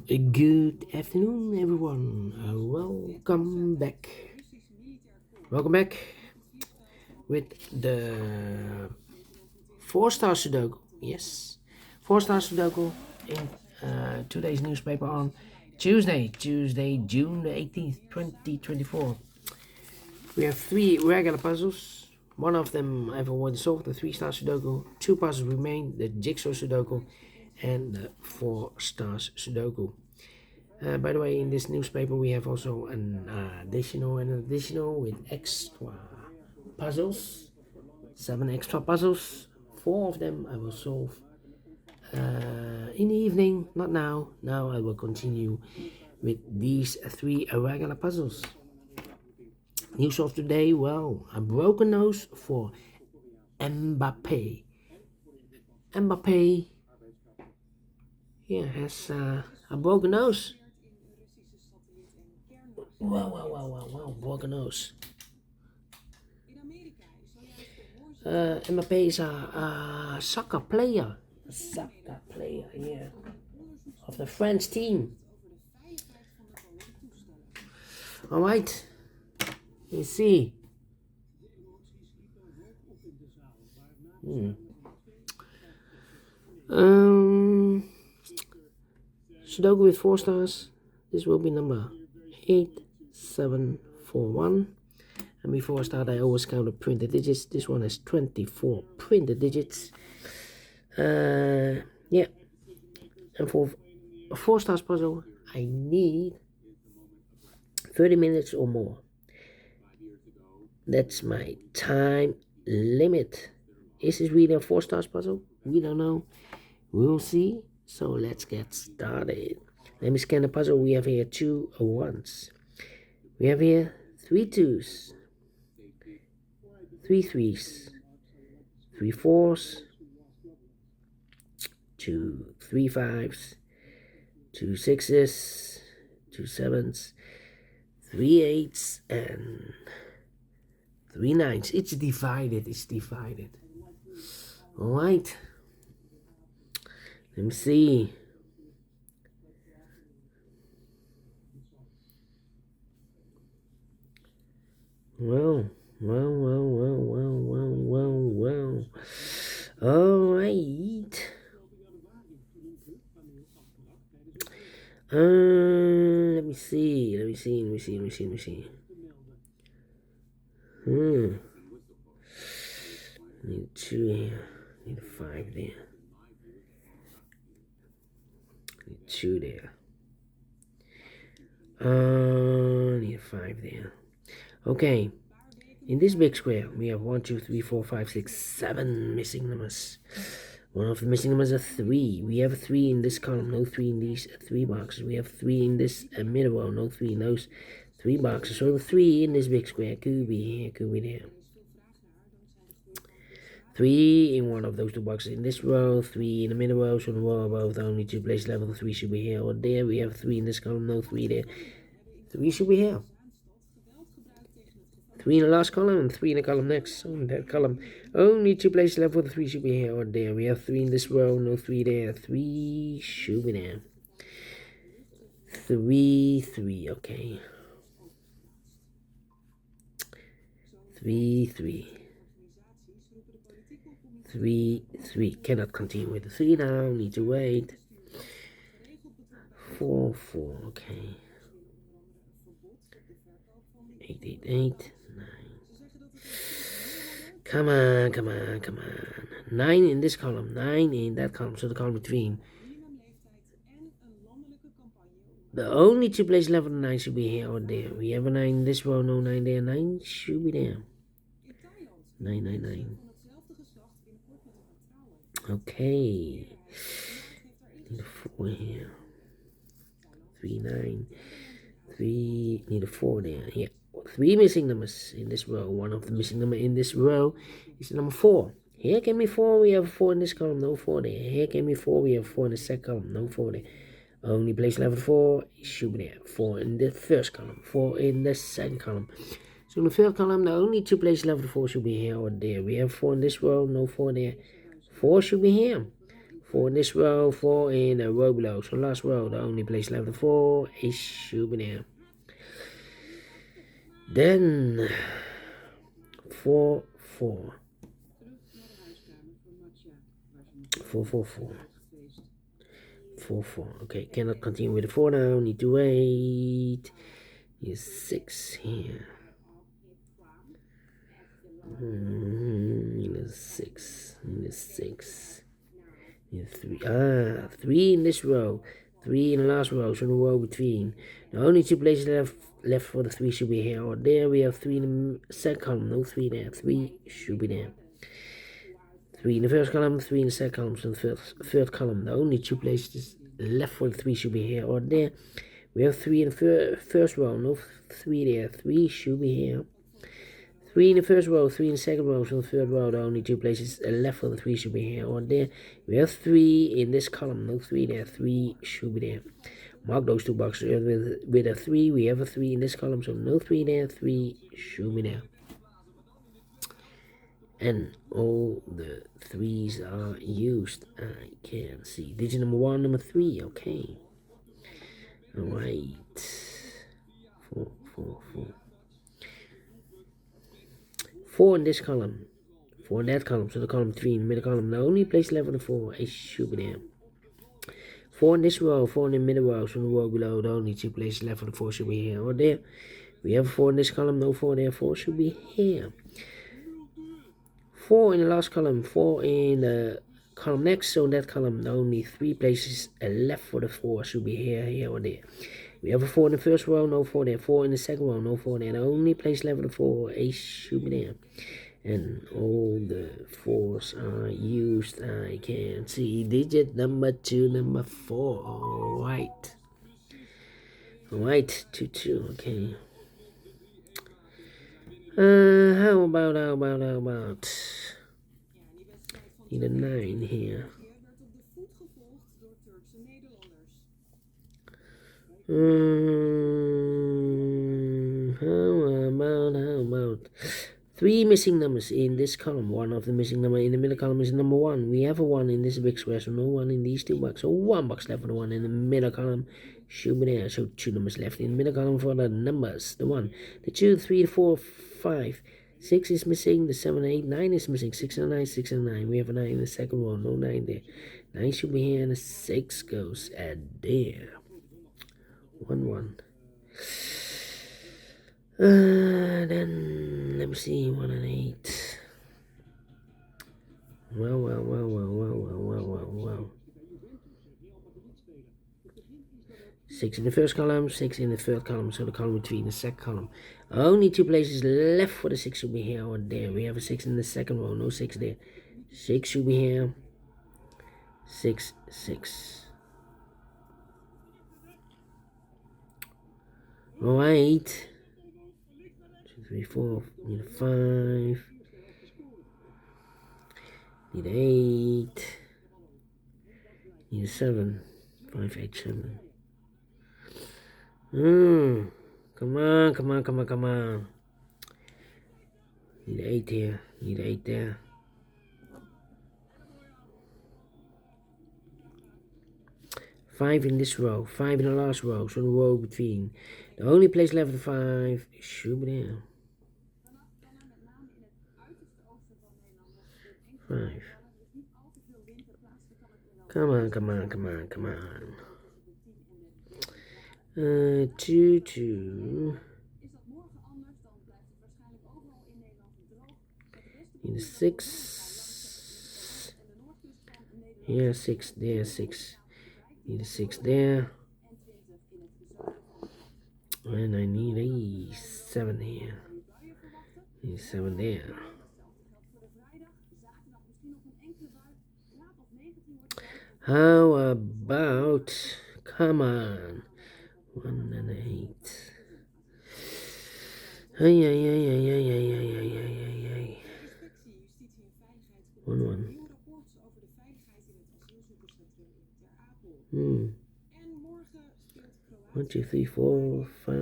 Good afternoon, everyone. Welcome back. Welcome back with the Four Stars Sudoku. Yes, Four Stars Sudoku in today's newspaper on Tuesday, June the 18th, 2024. We have three regular puzzles. One of them I've already solved, the 3-star Sudoku. Two puzzles remain, the JigSaw Sudoku and the 4 Stars Sudoku. By the way, in this newspaper we have also an additional with extra puzzles. 7 extra puzzles. 4 of them I will solve in the evening, not now. Now I will continue with these 3 irregular puzzles. News of today, well, a broken nose for Mbapé. Mbapé, has a broken nose. Wow, broken nose. Mbapé is a soccer player. Of the French team. Alright, let's see. Sudoku with 4 stars. This will be number 8741. And before I start, I always count the printed digits. This one has 24 printed digits. And for a 4 stars puzzle, I need 30 minutes or more. That's my time limit. Is this really a 4 stars puzzle? We don't know. We'll see. So let's get started. Let me scan the puzzle. We have here 2 1s. We have here 3 2s, 3 3s, 3 4s, 2 3 5s, 2 6s, 2 7s, 3 8s, and 3 9s. It's divided. Alright. Let me see. Well. Alright. Let me see. Need 2 here. Need 5 there. Need 2 there. Need 5 there. Okay. In this big square, we have 1, 2, 3, 4, 5, 6, 7 missing numbers. One of the missing numbers are 3. We have 3 in this column, no 3 in these 3 boxes. We have 3 in this middle row, no 3 in those 3 boxes. So 3 in this big square could be here, could be there. 3 in one of those 2 boxes in this row, 3 in the middle row, so the row above the only 2 places level 3 should be here or there. We have 3 in this column, no 3 there. 3 should be here. 3 in the last column and 3 in the column next. So in that column, only 2 places left for the 3 should be here or there. We have 3 in this row, no 3 there. 3 should be there. 3, 3, okay. 3, 3. 3, 3. Cannot continue with the 3 now. Need to wait. 4, 4, okay. 8, 8, 8. 9. Come on. 9 in this column, 9 in that column, so the column between. The only 2 places left for the 9 should be here or there. We have a 9 in this row, no 9 there. 9 should be there. 9, 9, 9. Okay. Need a 4 here. 3, 9. 3, need a 4 there. Yeah. 3 missing numbers in this row. One of the missing number in this row is number 4. Here can be 4. We have a 4 in this column. No 4 there. Here can be 4. We have 4 in the second column. No 4 there. Only place level 4 should be there. 4 in the first column. 4 in the second column. So in the third column, the only 2 places level 4 should be here or there. We have 4 in this row. No 4 there. 4 should be here. 4 in this row, 4 in a row below. So last row, the only place left of 4 is should be there. Then 4, 4. 4, 4, 4. 4, 4. Okay, cannot continue with the 4 now. Need to wait. Here's 6 here. Need a 6. Need a 6. Need a 3. 3 in this row. 3 in the last row. So the row between. The only 2 places left for the 3 should be here or there. We have 3 in the second column. No 3 there. 3 should be there. 3 in the first column, 3 in the second column, so the third column. The only 2 places left for the 3 should be here or there. We have 3 in the first row, no 3 there. 3 should be here. 3 in the first row, 3 in the second row, so the third row. The only 2 places left for the 3 should be here or there. We have 3 in this column, no 3 there. 3 should be there. Mark those 2 boxes with a 3. We have a 3 in this column, so no 3 there. 3 should be there. And all the 3s are used. I can see. Digit number 1, number 3. Okay. Alright. 4, 4, 4. 4 in this column. 4 in that column. So the column 3 in the middle column. The only place left for the 4 is should be there. 4 in this row. 4 in the middle row. So the row below. The only 2 places left for the 4 should be here or there. We have a 4 in this column. No 4 there. 4 should be here. 4 in the last column, 4 in the column next, so in that column, the only 3 places left for the 4 should be here, here, or there. We have a 4 in the first row, no 4 there. 4 in the second row, no 4 there. The only place left for the 4 is should be there. And all the 4s are used. I can see digit number 2, number 4. Alright. Alright, 2, 2, okay. How about need a 9 here. How about 3 missing numbers in this column. 1 of the missing number in the middle column is number 1. We have a 1 in this big square, so no 1 in these 2 boxes. So 1 box left for the 1 in the middle column should be there. So 2 numbers left in the middle column for the numbers. The 1, the 2, 3, the 4, 5. 6 is missing, the 7, 8, 9 is missing, 6 and 9, 6 and 9. We have a 9 in the second row, no 9 there. 9 should be here, and the 6 goes at there. 1, 1. Then, let me see, 1 and 8. Well. 6 in the first column, 6 in the third column, so the column between the second column. Only 2 places left for the 6 should be here or there. We have a 6 in the second row, no 6 there. 6 should be here. 6, 6. Alright. 2, 3, 4. Need a 5. Need a 8. Need a 7. 5, 8, 7. Come on. Need 8 here. Need 8 there. Five in this row. 5 in the last row. So the row between. The only place left for 5 should be there. 5. Come on. 2, 2. Need a 6. Here, 6. There, 6. Need a 6 there. And I need a 7 here. Need a 7 there. How about, come on, 1 and 8. Ay. 1, 1. 1, 2, 3, 4, 5.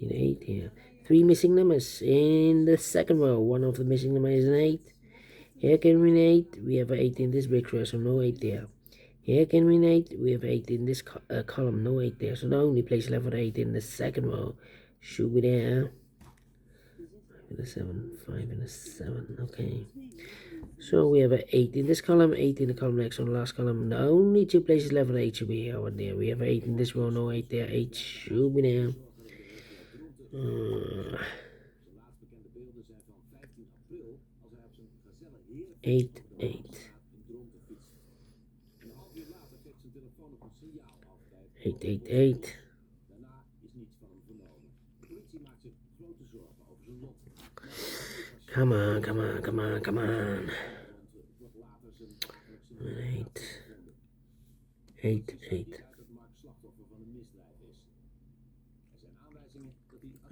Need 8 here. 3 missing numbers in the second row. 1 of the missing numbers is an 8. Here can we 8? We have 8 in this big square, so no 8 there. Here can we 8? We have 8 in this column, no 8 there. So the only place left with 8 in the second row should be there. 5 and a 7, 5 and a 7, okay. So we have an 8 in this column, 8 in the column next on the last column. The only two places left with 8 should be here or there. We have 8 in this row, no 8 there. 8 should be there. 8, 8. 8, 8, 8. Come on, come on, come on, come on. 8. 8, 8.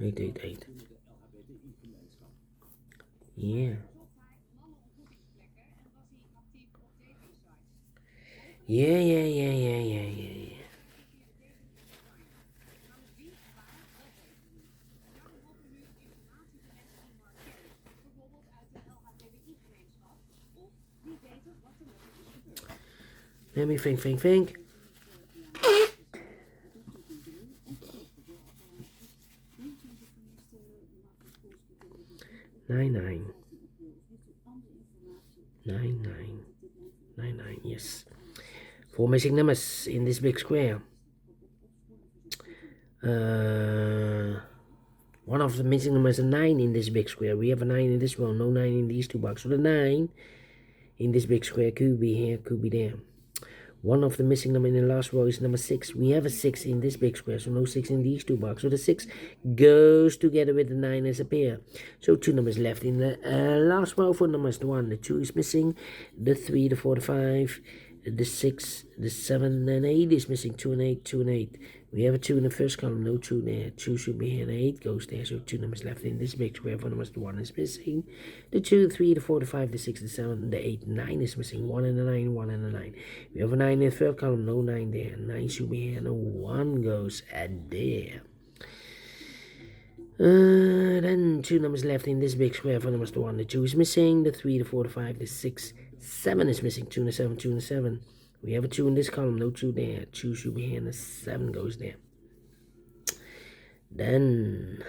8, 8, 8. Yeah. Yeah. Let me think. 9, 9. 9, yes. 4 missing numbers in this big square. One of the missing numbers is a 9 in this big square. We have a 9 in this one, no 9 in these two boxes. So the 9 in this big square could be here, could be there. One of the missing number in the last row is number 6. We have a 6 in this big square, so no 6 in these two boxes. So the 6 goes together with the 9 as a pair. So 2 numbers left in the last row for numbers. The 1, the 2 is missing. The 3, the 4, the 5, the 6, the 7, and 8 is missing. 2 and 8, 2 and 8. We have a 2 in the first column, no 2 there. 2 should be here, and 8 goes there. So 2 numbers left in this big square for numbers. The 1 is missing. The 2, the 3, the 4, the 5, the 6, the 7, the 8, 9 is missing. 1 and a 9, 1 and a 9. We have a 9 in the third column, no 9 there. 9 should be here, and a 1 goes at there. Then 2 numbers left in this big square for numbers. The 1, the 2 is missing. The 3, the 4, the 5, the 6, 7 is missing. 2 and a 7, 2 and a 7. We have a 2 in this column, no 2 there. 2 should be here, and a 7 goes there. Then,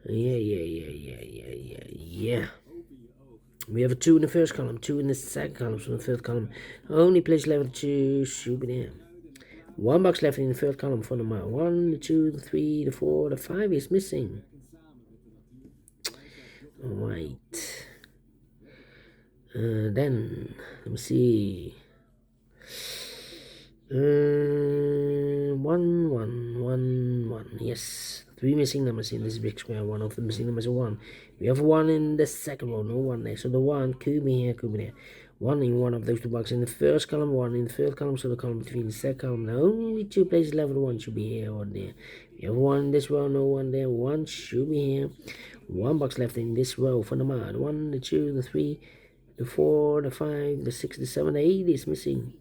yeah. We have a 2 in the first column, 2 in the second column, so in the third column. Only place left with 2 should be there. 1 box left in the third column for number 1, the 2, the 3, the 4, the 5 is missing. Alright. Then, let me see. 1, 1. Yes, 3 missing numbers in this big square. One of the missing numbers is 1. We have 1 in the second row, no 1 there. So the 1 could be here, could be there. 1 in one of those two boxes in the first column, 1 in the third column. So the column between the second column, the only 2 places left, 1 should be here or there. We have 1 in this row, no 1 there. 1 should be here. 1 box left in this row for the mod. 1, the 2, the 3, the 4, the 5, the 6, the 7, the 8 is missing.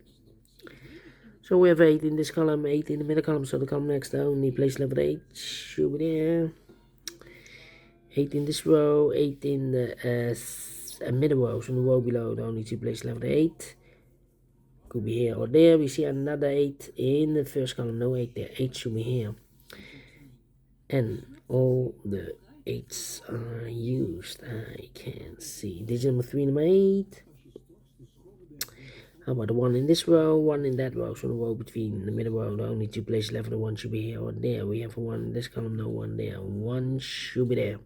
So we have 8 in this column, 8 in the middle column. So the column next, the only place left with 8 should be there. 8 in this row, 8 in the middle row. So the row below, the only 2 places left with 8. Could be here or there. We see another 8 in the first column, no 8 there. 8 should be here. And all the 8s are used. I can't see. Digit number 3, number 8. How about the 1 in this row, 1 in that row? So the row between the middle row, the only 2 places left, the 1 should be here or there. We have a 1 in this column, no 1 there. 1 should be there.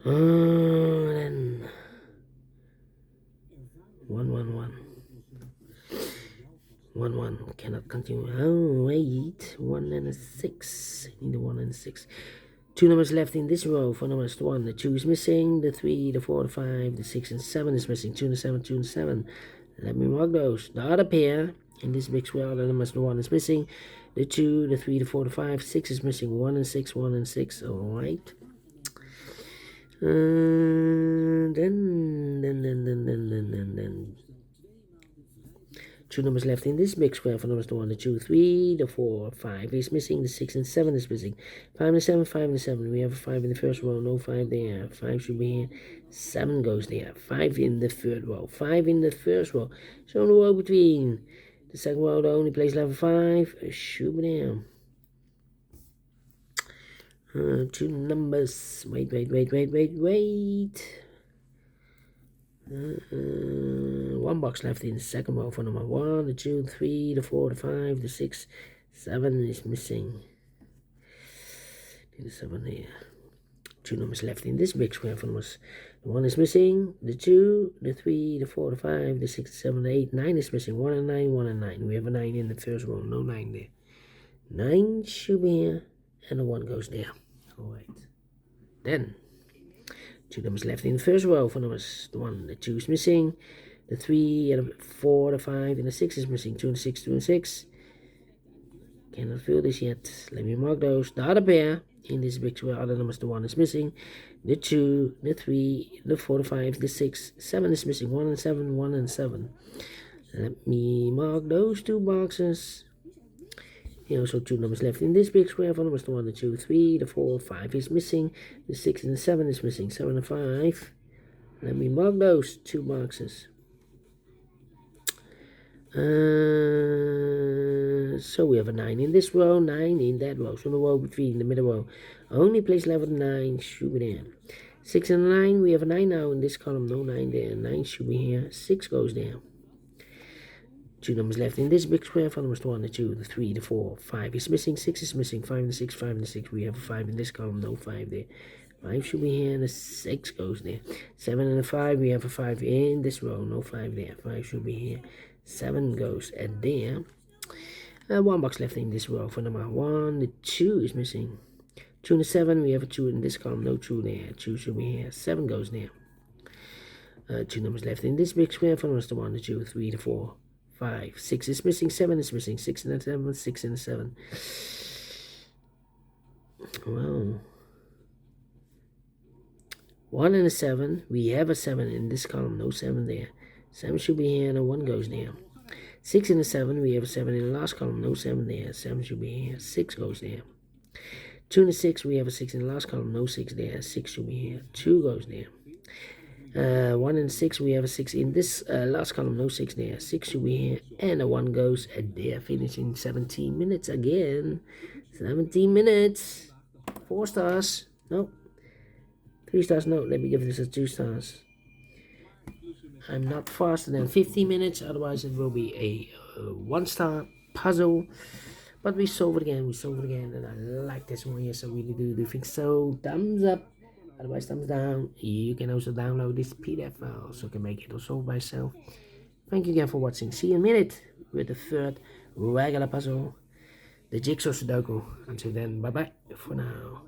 Then 1. 1 cannot continue. Oh wait, 1 and a 6. I need a 1 and a 6. 2 numbers left in this row for numbers 1. The 2 is missing. The 3, the 4, the 5, the 6, and 7 is missing. 2 and 7, 2 and 7. Let me mark those. The other pair in this big square, the numbers 1 is missing. The 2, the 3, the 4, the 5, 6 is missing. 1 and 6, 1 and 6. Alright. Then Two numbers left in this big square. For numbers the 1, the 2, 3, the 4, 5 is missing. The 6 and 7 is missing. 5 and 7, 5 and 7. We have a 5 in the first row. No 5 there. 5 should be here. 7 goes there. 5 in the third row. 5 in the first row. So the row between the second row, the only place left 5 should be there. Two numbers. Wait. One box left in the second row for number 1, the 2, 3, the 4, the 5, the 6, 7 is missing. The 7 here. Two numbers left in this big square for numbers. The 1 is missing, the 2, the 3, the 4, the 5, the 6, 7, the 8, 9 is missing. 1 and 9, 1 and 9. We have a 9 in the first row, no 9 there. 9 should be here, and the 1 goes there. Alright. Then, two numbers left in the first row for numbers. The 1, the 2 is missing. The 3, and the 4, the 5, and the 6 is missing. 2 and 6, 2 and 6. Cannot fill this yet. Let me mark those. The other pair in this big square, other numbers, the 1 is missing. The 2, the 3, the 4, the 5, the 6, 7 is missing. 1 and 7, 1 and 7. Let me mark those two boxes. Here also two numbers left in this big square. For numbers the 1, the 2, 3, the 4, 5 is missing. The 6 and the 7 is missing. 7 and 5. Let me mark those two boxes. So we have a 9 in this row, 9 in that row. So the row between the middle row. Only place left 9 should be there. 6 and 9, we have a 9 now in this column. No 9 there. 9 should be here. 6 goes there. Two numbers left in this big square. For numbers the 1, the 2, the 3, the 4, 5 is missing. 6 is missing. 5 and the 6, 5 and the 6. We have a 5 in this column. No 5 there. 5 should be here, and the 6 goes there. 7 and a 5, we have a 5 in this row. No 5 there. 5 should be here. 7 goes at there. One box left in this row. For number 1, the 2 is missing. 2 and a 7, we have a 2 in this column. No 2 there. 2 should be here. 7 goes there. Two numbers left in this big square. For numbers the 1, the 2, the 3, the 4, 5. 6 is missing. 7 is missing. 6 and a 7, 6 and a 7. Well, 1 and a 7, we have a 7 in this column. No 7 there. 7 should be here, and a 1 goes there. 6 and a 7, we have a 7 in the last column. No 7 there. 7 should be here. 6 goes there. 2 and a 6, we have a 6 in the last column. No 6 there. 6 should be here. 2 goes there. 1 and 6, we have a 6 in this last column. No 6 there. 6 should be here. And a 1 goes there. Finishing 17 minutes again. 17 minutes. 4 stars. No. 3 stars. No. Let me give this a 2 stars. I'm not faster than 15 minutes. Otherwise, it will be a 1-star puzzle. But we solve it again. And I like this one. Yes, I really do think so. Thumbs up. Otherwise, thumbs down. You can also download this PDF file so you can make it or solve by yourself. Thank you again for watching. See you in a minute with the third regular puzzle, the JigSaw Sudoku. Until then, bye bye for now.